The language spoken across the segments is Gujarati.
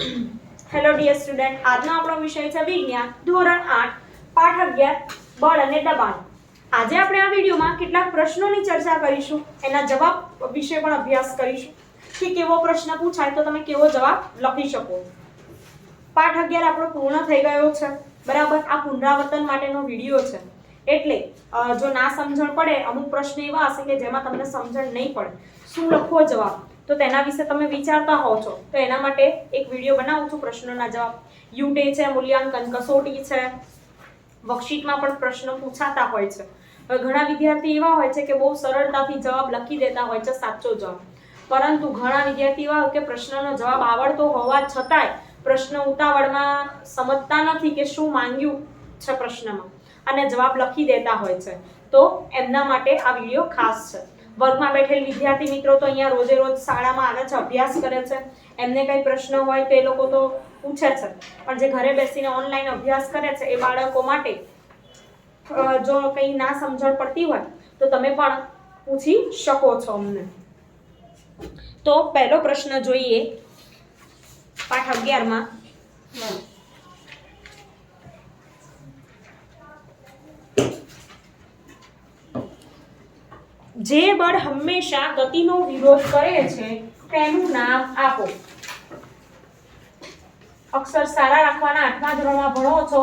હેલો ડિયર સ્ટુડન્ટ, આજનો આપણો વિષય છે વિજ્ઞાન ધોરણ 8 પાઠ 11 બળ અને દબાણ. આજે આપણે આ વિડિયોમાં કેટલાક પ્રશ્નોની ચર્ચા કરીશું, એના જવાબ વિશે પણ અભ્યાસ કરીશું કે કેવો પ્રશ્ન પૂછાય તો તમે કેવો જવાબ લખી શકો. પાઠ 11 આપણો પૂર્ણ થઈ ગયો છે, બરાબર. આ પુનરાવર્તન માટેનો વિડિયો છે, એટલે જો ના સમજણ પડે, અમુક પ્રશ્ન એવા હશે કે જેમાં તમને સમજણ નહીં પડે, શું લખવો જવાબ, તો તેના વિશે તમે વિચારતા હોવ છો, તો એના માટે એક વિડિયો બનાવું છું પ્રશ્નોના જવાબ. યુટે છે, મૂલ્યાંકન કસોટી છે, વર્કશીટમાં પણ પ્રશ્નો પૂછાતા હોય છે. હવે ઘણા વિદ્યાર્થી એવા હોય છે કે બહુ સરળતાથી જવાબ લખી દેતા હોય છે, સાચો જવાબ, પરંતુ ઘણા વિદ્યાર્થી એવા હોય કે પ્રશ્નનો જવાબ આવડતો હોવા છતાંય પ્રશ્ન ઉતાવળમાં સમજતા નથી કે શું માંગ્યું છે પ્રશ્નમાં, અને જવાબ લખી દેતા હોય છે. તો એમના માટે આ વિડિયો ખાસ છે. વર્ગમાં બેઠેલ વિદ્યાર્થી મિત્રો તો અહીંયા રોજે રોજ શાળામાં આવે છે, અભ્યાસ કરે છે, એમને કઈ પ્રશ્ન હોય તો એ લોકો તો પૂછે છે, પણ જે ઘરે બેસીને ઓનલાઈન અભ્યાસ કરે છે એ બાળકો માટે જો કંઈ ના સમજણ પડતી હોય તો તમે પણ પૂછી શકો છો અમને. તો પહેલો પ્રશ્ન જોઈએ પાઠ 11 માં. જે બળ હંમેશા ગતિનો વિરોધ કરે છે તેનું નામ આપો. અક્ષર સારા રાખવાના, 8મા ધોરણમાં ભણો છો.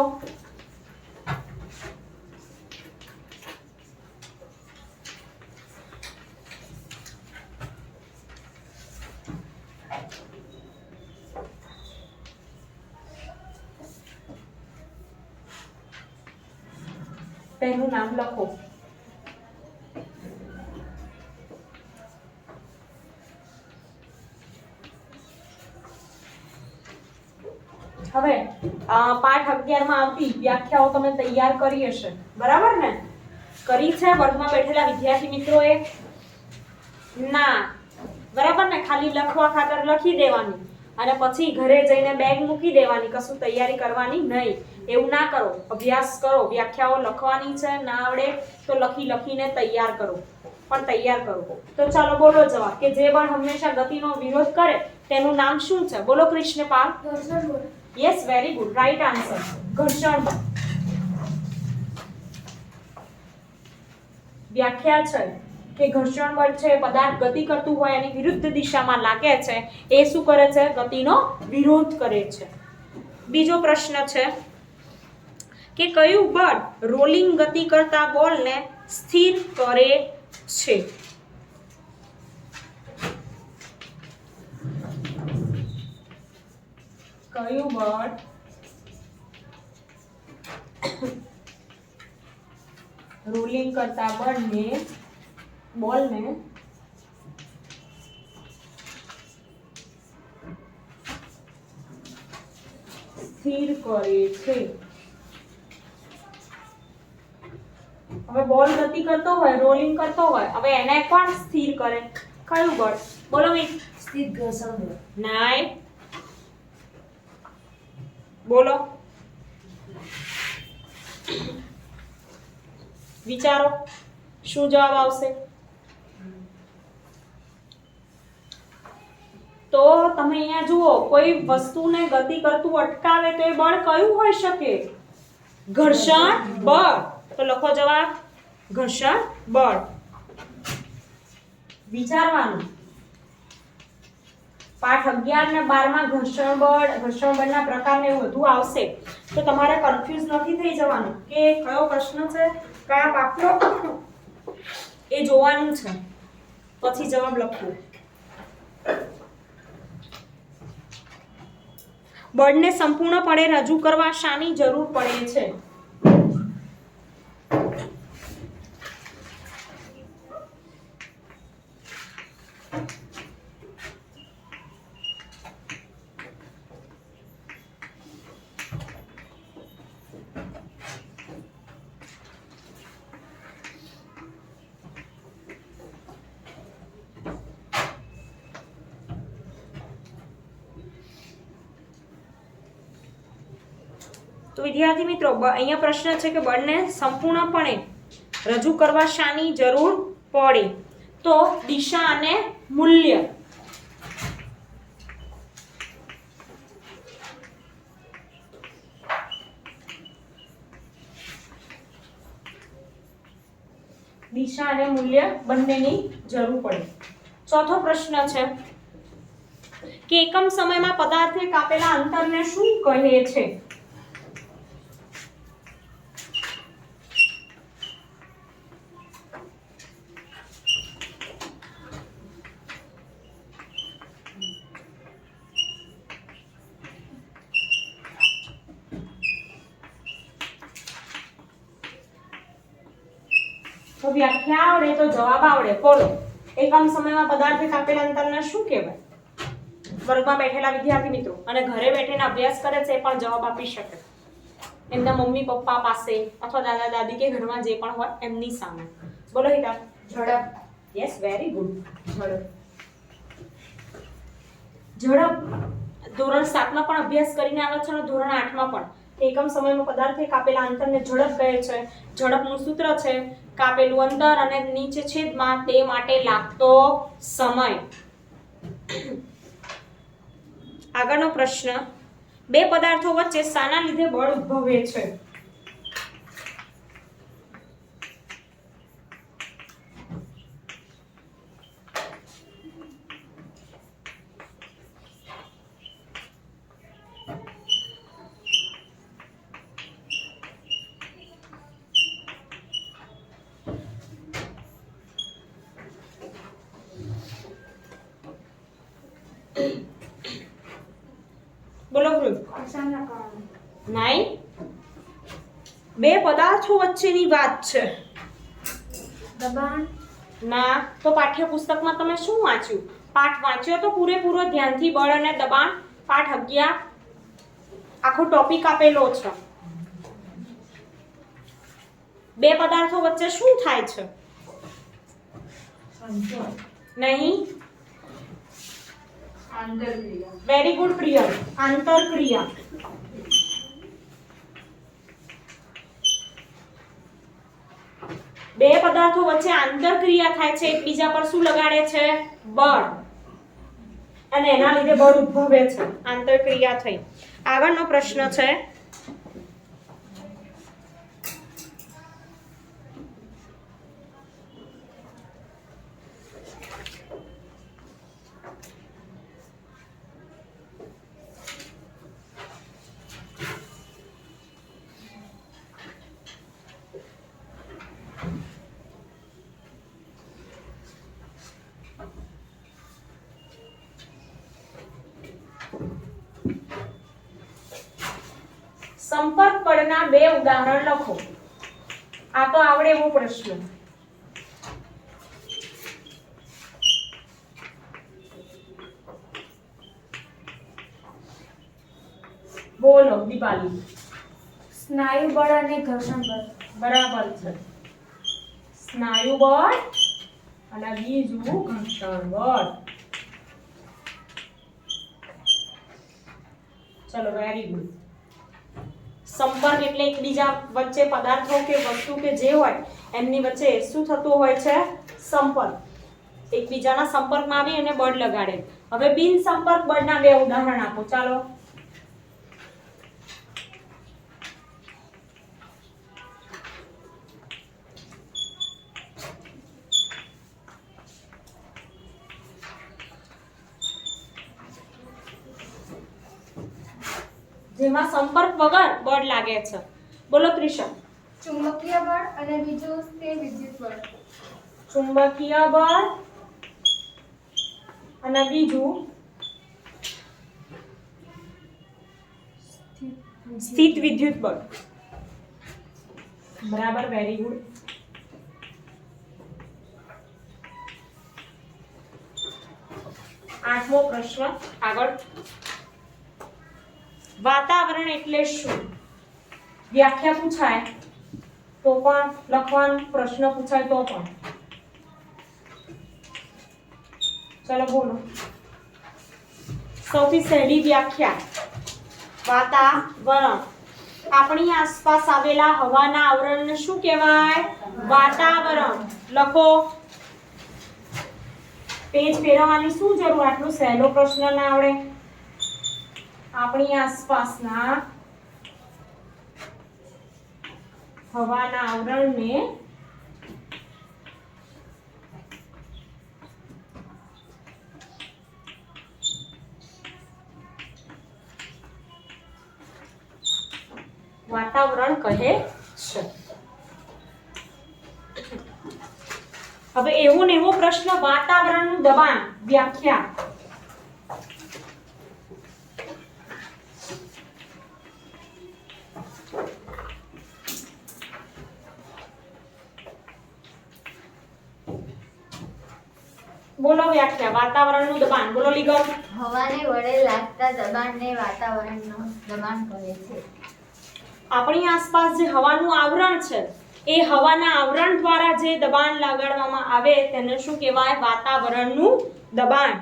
તેનું નામ લખો. હવે પાઠ 11 માં આવતી વ્યાખ્યાઓ તમે તૈયાર કરી હશે, બરાબર ને? કરી છે વર્ગમાં બેઠેલા વિદ્યાર્થી મિત્રોએ? ના, બરાબર ને? ખાલી લખવા ખાતર લખી દેવાની અને પછી ઘરે જઈને બેગ મૂકી દેવાની, કશું તૈયારી કરવાની નહીં. એવું ના કરો, અભ્યાસ કરો. વ્યાખ્યાઓ લખવાની છે, ના આવડે તો લખીને તૈયાર કરો, પણ તૈયાર કરો. તો ચાલો બોલો જવાબ કે જે બળ હંમેશા ગતિનો વિરોધ કરે તેનું નામ શું છે? બોલો Krishnapal. Yes, very good, right answer, ઘર્ષણ બળ. વ્યાખ્યા છે કે ઘર્ષણ બળ છે પદાર્થ ગતિ કરતું હોય એની વિરુદ્ધ દિશામાં લાગે છે, એ શું કરે છે? ગતિનો વિરોધ કરે છે. બીજો પ્રશ્ન છે કે કયું બળ રોલિંગ ગતિ કરતા બોલને સ્થિર કરે છે? કયું બળ રોલિંગ કરતા બોલને સ્થિર કરે છે? હવે બોલ ગતિ કરતો હોય, રોલિંગ કરતો હોય, હવે એને કોણ સ્થિર કરે? કયું બળ? બોલો મિત. સ્થિર ઘર્ષણ બળ. નાય, બોલો, વિચારો શું જવાબ આવશે. તો તમે અહીંયા જુઓ, કોઈ વસ્તુને ગતિ કરતું અટકાવે તો એ બળ કયું હોઈ શકે? ઘર્ષણ બળ. તો લખો જવાબ, ઘર્ષણ બળ. વિચારવાનું. પાઠ 11 ને 12 માં ઘર્ષણ બળના પ્રકારને વધુ આવશે, તો તમારે કન્ફ્યુઝ નથી થઈ જવાનું કે કયો પ્રશ્ન છે, કયા પાઠનો, એ જોવાનું છે, પછી જવાબ લખવું. બળને સંપૂર્ણપણે રજૂ કરવા શાની જરૂર પડે છે? તો વિદ્યાર્થી મિત્રો, અહીંયા પ્રશ્ન છે કે બળને સંપૂર્ણપણે રજૂ કરવા શાની જરૂર પડે? તો દિશા અને મૂલ્ય. દિશા અને મૂલ્ય બંનેની જરૂર પડે. ચોથો પ્રશ્ન છે કે એકમ સમયમાં પદાર્થે કાપેલા અંતરને શું કહે છે? તો વ્યાખ્યા આવડે તો જવાબ આવડે. બોલો, એકમ સમયમાં પદાર્થે કાપેલા અંતરને શું કહેવાય? વર્ગમાં બેઠેલા વિદ્યાર્થી મિત્રો અને ઘરે બેઠીને અભ્યાસ કરે છે એ પણ જવાબ આપી શકે. એમના મમ્મી પપ્પા પાસે અથવા દાદા દાદી કે ઘરમાં જે પણ હોય એમની સામે. બોલો હિતા. ઝડપ. Yes, very good. ઝડપ. ઝડપ ધોરણ 7 માં પણ અભ્યાસ કરીને આવે છે અને ધોરણ 8 માં પણ. એકમ સમયમાં પદાર્થે કાપેલા અંતરને ઝડપ કહે છે. ઝડપનું સૂત્ર છે કાપેલું અંતર અને નીચે છેદમાં તે માટે લાગતો સમય. આગળનો પ્રશ્ન, બે પદાર્થો વચ્ચે શાના લીધે બળ ઉદ્ભવે છે? બોલો ગુરુ. નહીં, બે પદાર્થો વચ્ચેની વાત છે. દબાણ. ના, તો પાઠ્યપુસ્તકમાં તમે શું વાંચ્યું? પાઠ વાંચ્યો તો પૂરેપૂરો ધ્યાનથી. બળ અને દબાણ, પાઠ 11 આખો ટોપિક આપેલો છે. બે પદાર્થો વચ્ચે શું થાય છે? નહીં, આંતરક્રિયા. Very good Priyal. આંતરક્રિયા. બે પદાર્થો વચ્ચે આંતરક્રિયા થાય છે, એકબીજા પર શું લગાડે છે? બળ. અને એના લીધે બળ ઉદ્ભવે છે, આંતરક્રિયા થઈ. આગળનો પ્રશ્ન છે સંપર્ક બળના બે ઉદાહરણ લખો. આ તો આવડે એવો પ્રશ્ન. બોલો દીપાલી. સ્નાયુ બળ અને ઘર્ષણ બળ. બરાબર છે. સ્નાયુ બળ અને બીજું ઘર્ષણ બળ. ચલો, વેરી ગુડ. સંપર્ક એટલે એકબીજા વચ્ચે પદાર્થો કે વસ્તુ કે જે હોય એમની વચ્ચે શું થતું હોય છે? સંપર્ક. એકબીજાના સંપર્કમાં આવી અને બળ લગાડે. હવે બિન સંપર્ક બળના બે ઉદાહરણ આપો. ચાલો. જેમાં સંપર્ક વગર બળ લાગે છે. બોલો ત્રિષા. ચુંબકીય બળ અને બીજું સ્થિર વિદ્યુત બળ. ચુંબકીય બળ અને બીજું સ્થિત વિદ્યુત બળ. બરાબર, વેરી ગુડ. આઠમો પ્રશ્ન આગળ. વાતાવરણ એટલે શું? વ્યાખ્યા પૂછાય તો પણ લખવાનું, પ્રશ્ન પૂછાય તો પણ. ચલો બોલો. સૌથી સહેલી વ્યાખ્યા. વાતાવરણ આપણી આસપાસ આવેલા હવાના આવરણને શું કહેવાય? વાતાવરણ. લખો. પેજ ફેરવવાની શું જરૂર? આટલો સહેલો પ્રશ્ન ના આવડે? આપણી આસપાસના હવાના આવરણને વાતાવરણ કહે છે. હવે એવો ને એવો પ્રશ્ન, વાતાવરણનું દબાણ વ્યાખ્યા. બોલો વ્યાખ્યા વાતાવરણનું દબાણ. બોલો લીગમ. હવાને વડે લાગતા દબાણને વાતાવરણનું દબાણ કહે છે. આપણી આસપાસ જે હવાનું આવરણ છે એ હવાના આવરણ દ્વારા જે દબાણ લગાડવામાં આવે તેને શું કહેવાય? વાતાવરણનું દબાણ.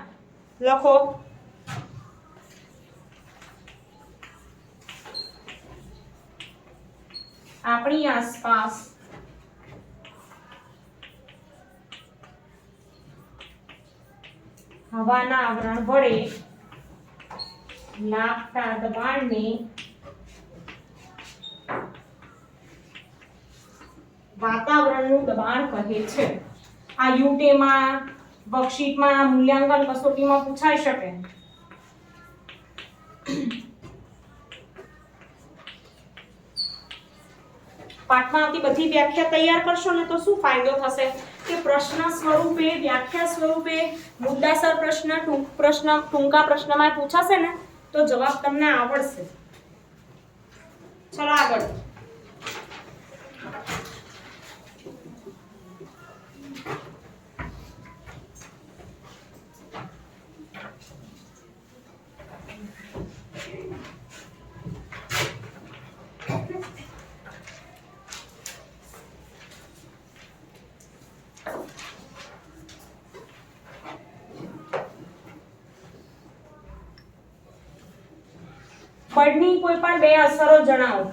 લખો. આપણી આસપાસ હવાના આવરણ વડે લાગતા દબાણને વાતાવરણનું દબાણ કહે છે. આ યુટેમાં, વર્કશીટમાં, મૂલ્યાંકન કસોટીમાં પૂછાઈ શકે. પાઠમાં આવતી બધી વ્યાખ્યા તૈયાર કરશો ને તો શું ફાયદો થશે કે પ્રશ્ન સ્વરૂપે, વ્યાખ્યા સ્વરૂપે, મુદ્દાસર પ્રશ્ન, ટૂંકા પ્રશ્નમાં પૂછાશે ને તો જવાબ તમને આવડશે. ચલો આગળ. બળની કોઈ પણ બે અસરો જણાવો.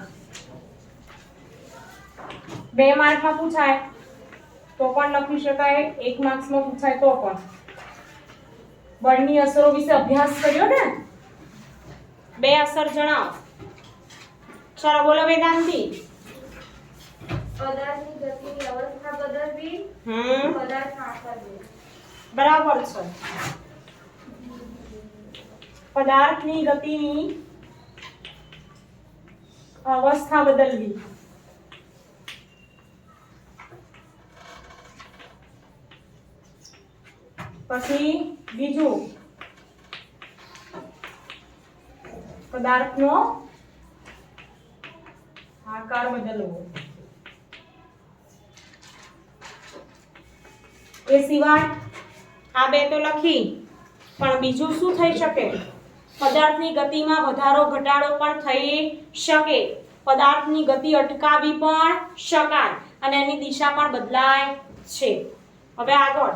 2 માર્કમાં પૂછાય તો પણ લખી શકાય, 1 માર્ક્સમાં પૂછાય તો પણ. બળની અસરો વિશે અભ્યાસ કર્યો ને. 2 અસર જણાવો. ચાલો બોલો વેદાંતી. પદાર્થની ગતિની અવસ્થા બદલવી, પદાર્થના આકાર બદલવો. બરાબર છે. પદાર્થની ગતિની અવસ્થા બદલવી. પછી બીજું, પદાર્થનો આકાર બદલવો. એ સિવાય આ 2 તો લખી, પણ બીજું શું થઈ શકે? પદાર્થની ગતિમાં વધારો ઘટાડો પણ થઈ શકે. પદાર્થની ગતિ અટકાવી પણ શકાય અને એની દિશા પણ બદલાય છે. હવે આગળ.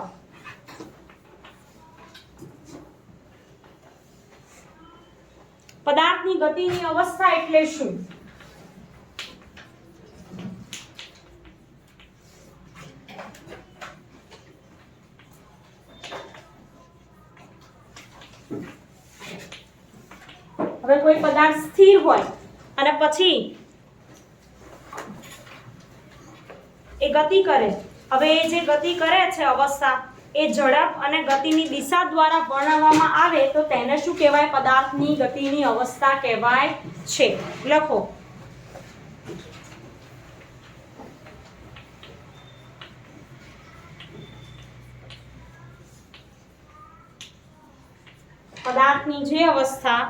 પદાર્થની ગતિની અવસ્થા એટલે શું? હવે કોઈ પદાર્થ સ્થિર હોય અને પછી એ ગતિ કરે. હવે એ જે ગતિ કરે છે અવસ્થા, એ ઝડપ અને ગતિની દિશા દ્વારા વર્ણવવામાં આવે તો તેને શું કહેવાય? પદાર્થની ગતિની અવસ્થા કહેવાય છે. લખો. પદાર્થની જે અવસ્થા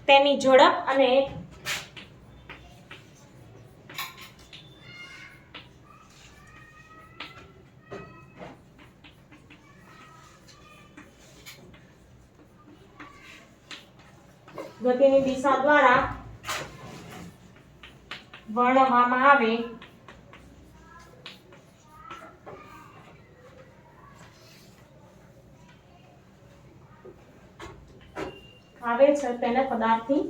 તેની ઝડપ અને ગતિની દિશા દ્વારા વર્ણવવામાં આવે છે તેને પદાર્થની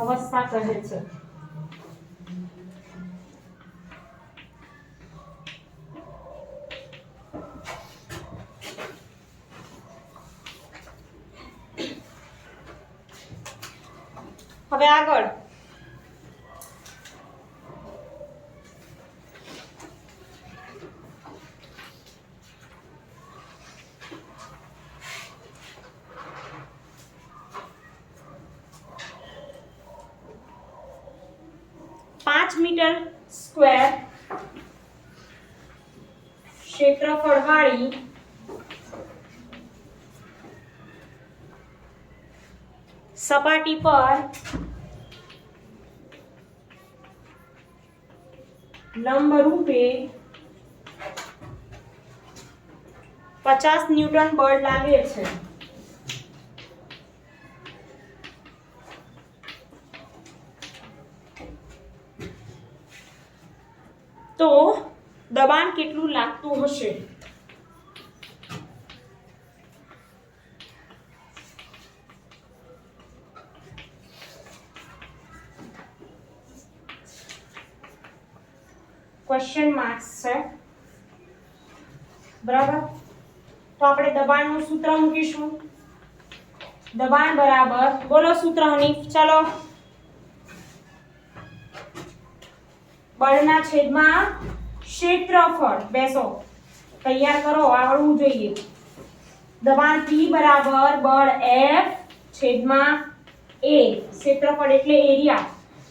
અવસ્થા કહે છે. હવે આગળ મીટર સ્ક્વેર ક્ષેત્રફળવાળી સપાટી પર લંબરૂપે 50 ન્યૂટન બળ લાગે છે. તો દબાણ કેટલું લાગતું હશે? ક્વેશ્ચન માર્ક્સ છે, બરાબર. તો આપણે દબાણનું સૂત્ર મૂકીશું. દબાણ બરાબર, બોલો સૂત્ર હનીફ, ચાલો. બળના છેદમાં ક્ષેત્રફળ. બેસો, તૈયાર કરો, આવડવું જોઈએ. દબાણ P બરાબર બળ F છેદમાં A, ક્ષેત્રફળ એટલે એરિયા.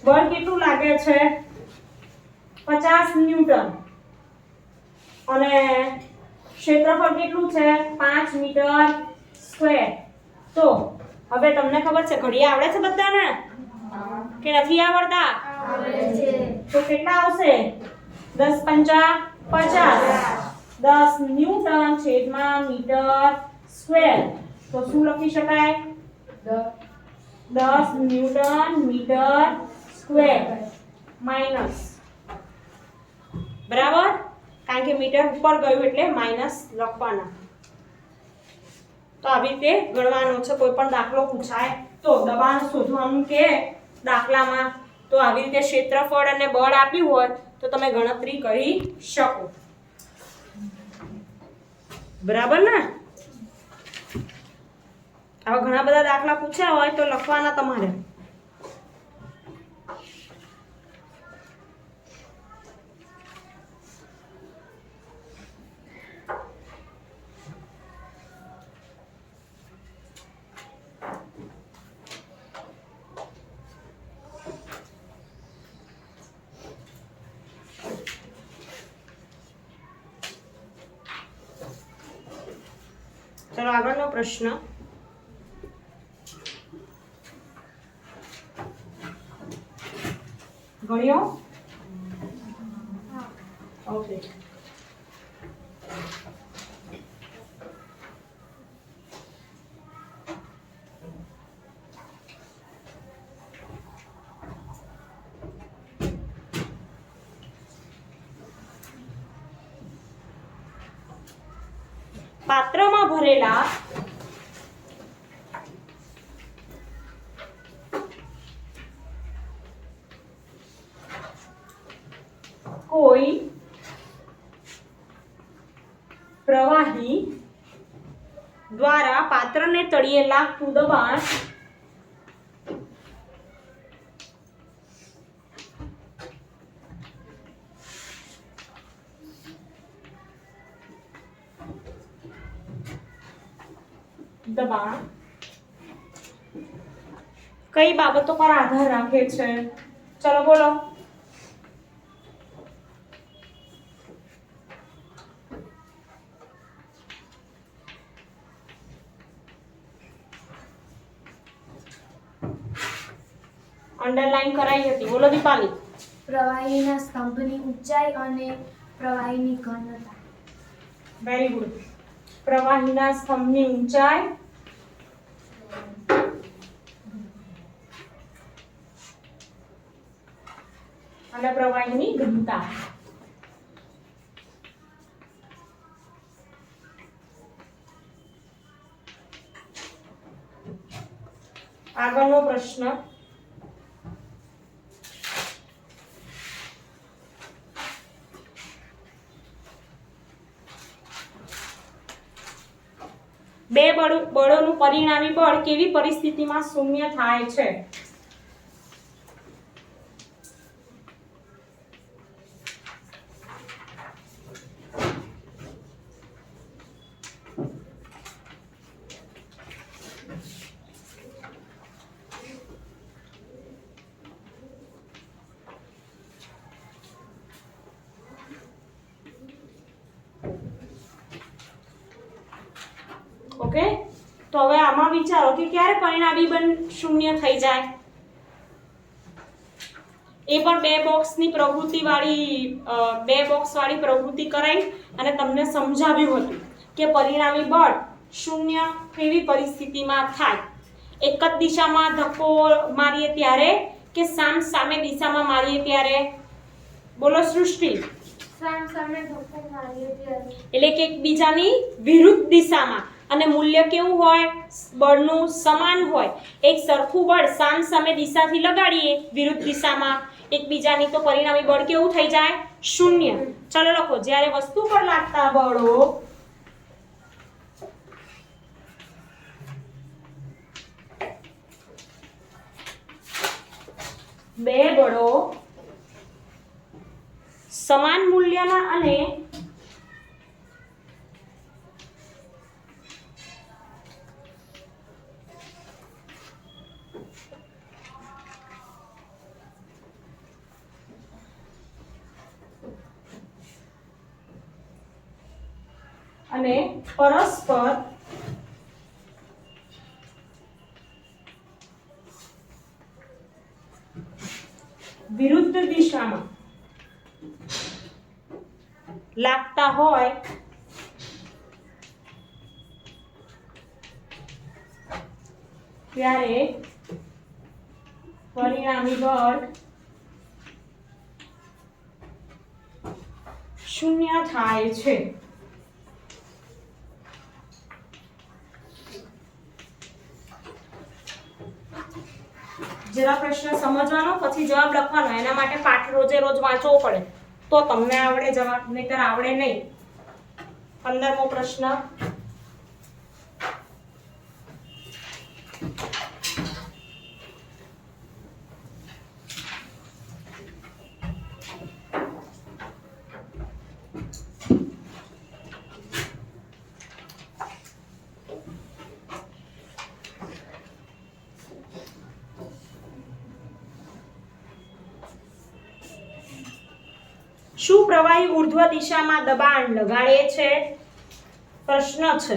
બળ કેટલું લાગે છે? 50 ન્યૂટન. અને ક્ષેત્રફળ કેટલું છે? 5 મીટર સ્ક્વેર. તો હવે તમને ખબર છે, ઘડિયા આવડે છે બધાને કે નથી આવડતા? આવડે છે. તો કેટલા આવશે? 10 પંચા 50. 10 ન્યૂટન છેદમાં મીટર સ્ક્વેર. તો શું લખી શકાય? 10 ન્યૂટન મીટર સ્ક્વેર માઈનસ, બરાબર, કારણ કે મીટર ઉપર ગયું એટલે માઈનસ લખવાના. તો આવી રીતે ગણવાનું છે. કોઈ પણ દાખલો પૂછાય તો દબાણ શોધવાનું કે દાખલામાં, તો આવી રીતે ક્ષેત્રફળ અને બળ આપ્યું હોય તો તમે ગણતરી કરી શકો, બરાબર ને? આવા ઘણા બધા દાખલા પૂછ્યા હોય તો લખવાના તમારે. ચલો આગળનો પ્રશ્ન. ગણ્યો? ઓકે. પાત્રમાં ભરેલા કોઈ પ્રવાહી દ્વારા પાત્રને તળિયે લાગતું દબાણ કઈ બાબતો પર આધાર રાખે છે? ચલો બોલો. અંડરલાઈન કરાઈ હતી, બોલો દીપાલી. પ્રવાહીના સ્તંભની ઊંચાઈ અને પ્રવાહીની ઘનતા. Very good. પ્રવાહીના સ્તંભની ઊંચાઈ અને પ્રવાહીની ઘનતા. આગળનો પ્રશ્ન. બે બળોનું પરિણામી બળ કેવી પરિસ્થિતિમાં શૂન્ય થાય છે? તો હવે આમાં વિચારો કે ક્યારે પરિણામી બળ શૂન્ય થઈ જાય. એ પણ બે બોક્સની પ્રવૃત્તિ કરાઈ અને તમને સમજાવ્યું હતું કે પરિણામી બળ શૂન્ય કેવી પરિસ્થિતિમાં થાય. એક જ દિશામાં ધક્કો મારીએ ત્યારે કે સામે દિશામાં મારીએ ત્યારે? બોલો સૃષ્ટિ. સામે ધક્કો મારીએ ત્યારે. એટલે કે એકબીજાની વિરુદ્ધ દિશામાં, અને મૂલ્ય કેવું હોય? બળનું સમાન હોય. એક સરખું બળ સામે દિશાથી લગાડીએ વિરુદ્ધ દિશામાં એકબીજાની, તો પરિણામી બળ કેવું થઈ જાય? શૂન્ય. ચલો લખો. જ્યારે વસ્તુ પર લાગતા બળો બે બળો સમાન મૂલ્યના અને પરસ્પર વિરુદ્ધ દિશામાં લાગતા હોય ત્યારે પરિણામી બળ શૂન્ય થાય છે. જરા પ્રશ્ન સમજવાનો, પછી જવાબ લખવાનો. એના માટે પાઠ રોજ વાંચવો પડે તો તમને આવડે જવાબ, નહીતર આવડે નહીં. 15મો પ્રશ્ન. શું પ્રવાહી ઉર્ધ્વ દિશામાં દબાણ લગાડે છે? પ્રશ્ન છે.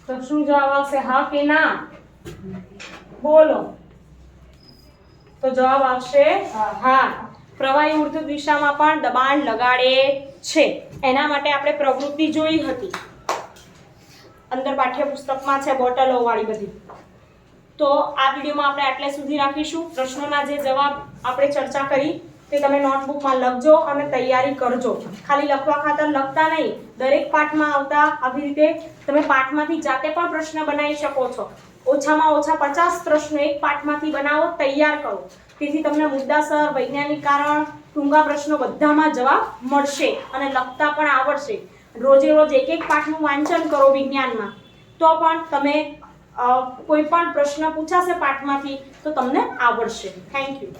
તો શું જવાબ આવશે? હા કે ના? બોલો. તો જવાબ આવશે હા. પ્રવાહી ઉર્ધ્વ દિશામાં પણ દબાણ લગાડે છે. એના માટે આપણે પ્રવૃત્તિ જોઈ હતી, અંદર પાઠ્યપુસ્તકમાં છે, બોટલો વાળી બધી. તો આ વિડીયોમાં આપણે આટલે સુધી રાખીશું. પ્રશ્નોના જે જવાબ આપણે ચર્ચા કરી તે તમે નોટબુકમાં લખજો અને તૈયારી કરજો. ખાલી લખવા ખાતર લખતા નહીં. દરેક પાઠમાં આવતા આવી રીતે તમે પાઠમાંથી જાતે પણ પ્રશ્ન બનાવી શકો છો. ઓછામાં ઓછા 50 પ્રશ્નો એક પાઠમાંથી બનાવો, તૈયાર કરો. તેથી તમને મુદ્દાસર, વૈજ્ઞાનિક કારણ, ટૂંકા પ્રશ્નો બધામાં જવાબ મળશે અને લખતા પણ આવડશે. રોજ એક પાઠનું વાંચન કરો વિજ્ઞાનમાં, તો પણ તમે કોઈ પણ પ્રશ્ન પૂછાશે પાઠમાંથી તો તમને આવડશે. Thank you.